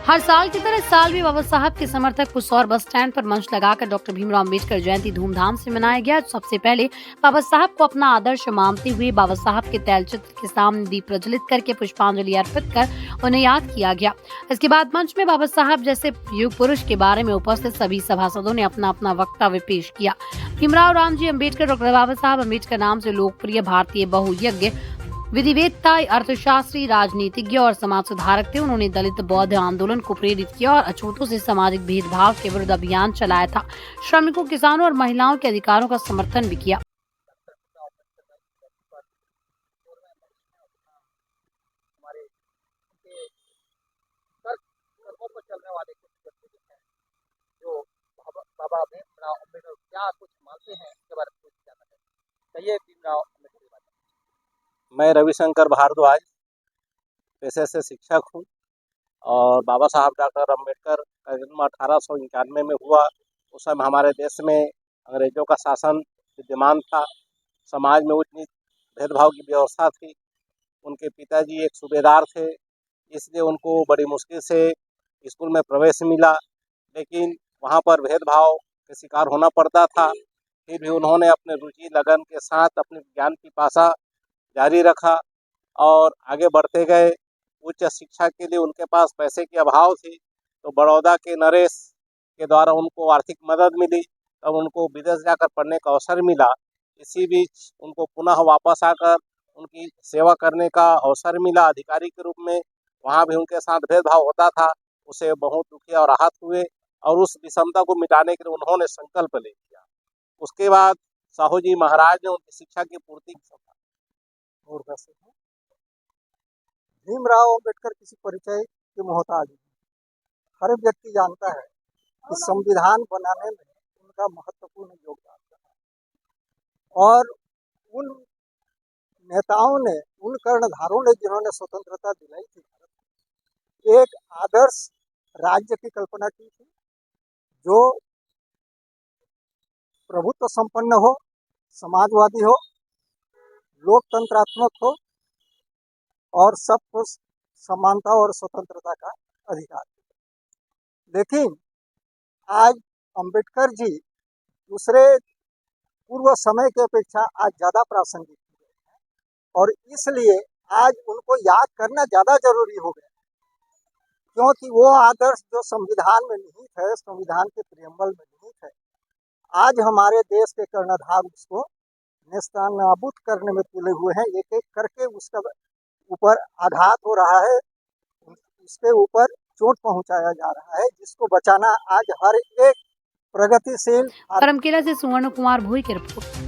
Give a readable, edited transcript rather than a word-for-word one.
हर साल की तरह इस साल भी बाबा साहब के समर्थक पुसौर बस स्टैंड पर मंच लगाकर डॉक्टर भीमराव अम्बेडकर जयंती धूमधाम से मनाया गया। सबसे पहले बाबा साहब को अपना आदर्श मानते हुए बाबा साहब के तैलचित्र के सामने दीप प्रज्वलित करके पुष्पांजलि अर्पित कर उन्हें याद किया गया। इसके बाद मंच में बाबा साहब जैसे युग पुरुष के बारे में उपस्थित सभी सभासदों ने अपना अपना वक्तव्य पेश किया। भीमराव रामजी अम्बेडकर डॉक्टर बाबा साहब अम्बेडकर नाम से लोकप्रिय भारतीय बहुयज्ञ विधिवेत्ता, अर्थशास्त्री, राजनीतिज्ञ और समाज सुधारक थे। उन्होंने दलित बौद्ध आंदोलन को प्रेरित किया और अछूतों से सामाजिक भेदभाव के विरुद्ध अभियान चलाया था। श्रमिकों, किसानों और महिलाओं के अधिकारों का समर्थन भी किया। हमारे उनके कर्मों पर चलने वाले कुछ व्यक्ति हैं जो बाबा भीमराव अम्बेडकर क्या कुछ मानते हैं इसके बारे में कुछ जानना है। कहिए भीमराव अम्बेडकर के बारे में। मैं रविशंकर भारद्वाज पेशे से शिक्षक हूँ और बाबा साहब डॉक्टर अम्बेडकर का जन्म 1891 में हुआ। उस समय हमारे देश में अंग्रेजों का शासन विद्यमान था। समाज में उच्च नीच भेदभाव की व्यवस्था थी। उनके पिताजी एक सूबेदार थे, इसलिए उनको बड़ी मुश्किल से स्कूल में प्रवेश मिला, लेकिन वहाँ पर भेदभाव के शिकार होना पड़ता था। फिर भी उन्होंने अपने रुचि लगन के साथ अपनी ज्ञान पिपासा जारी रखा और आगे बढ़ते गए। उच्च शिक्षा के लिए उनके पास पैसे की अभाव थी, तो बड़ौदा के नरेश के द्वारा उनको आर्थिक मदद मिली, तब उनको विदेश जाकर पढ़ने का अवसर मिला। इसी बीच उनको पुनः वापस आकर उनकी सेवा करने का अवसर मिला अधिकारी के रूप में। वहाँ भी उनके साथ भेदभाव होता था, उसे बहुत दुखी और आहत हुए और उस विषमता को मिटाने के लिए उन्होंने संकल्प ले लिया। उसके बाद साहू जी महाराज ने उनकी शिक्षा की पूर्ति की। और वैसे भीमराव अम्बेडकर किसी परिचय के मोहताज नहीं। हर व्यक्ति जानता है कि संविधान बनाने में उनका महत्वपूर्ण योगदान रहा और उन नेताओं ने, उन कर्णधारों ने जिन्होंने स्वतंत्रता दिलाई थी, एक आदर्श राज्य की कल्पना की थी जो प्रभुत्व संपन्न हो, समाजवादी हो, लोकतंत्रात्मक हो और सबको समानता और स्वतंत्रता का अधिकार। लेकिन आज अंबेडकर जी दूसरे पूर्व समय की अपेक्षा आज ज़्यादा प्रासंगिक हो गए हैं और इसलिए आज उनको याद करना ज़्यादा जरूरी हो गया, क्योंकि वो आदर्श जो संविधान में निहित है, संविधान के प्रियम्बल में निहित है, आज हमारे देश के कर्णधार उसको नेस्तनाबूद करने में तुले हुए हैं। एक एक करके उसका ऊपर आघात हो रहा है, उसके ऊपर चोट पहुंचाया जा रहा है, जिसको बचाना आज हर एक प्रगतिशील। धर्मकेला से सुवर्ण कुमार भोई की रिपोर्ट।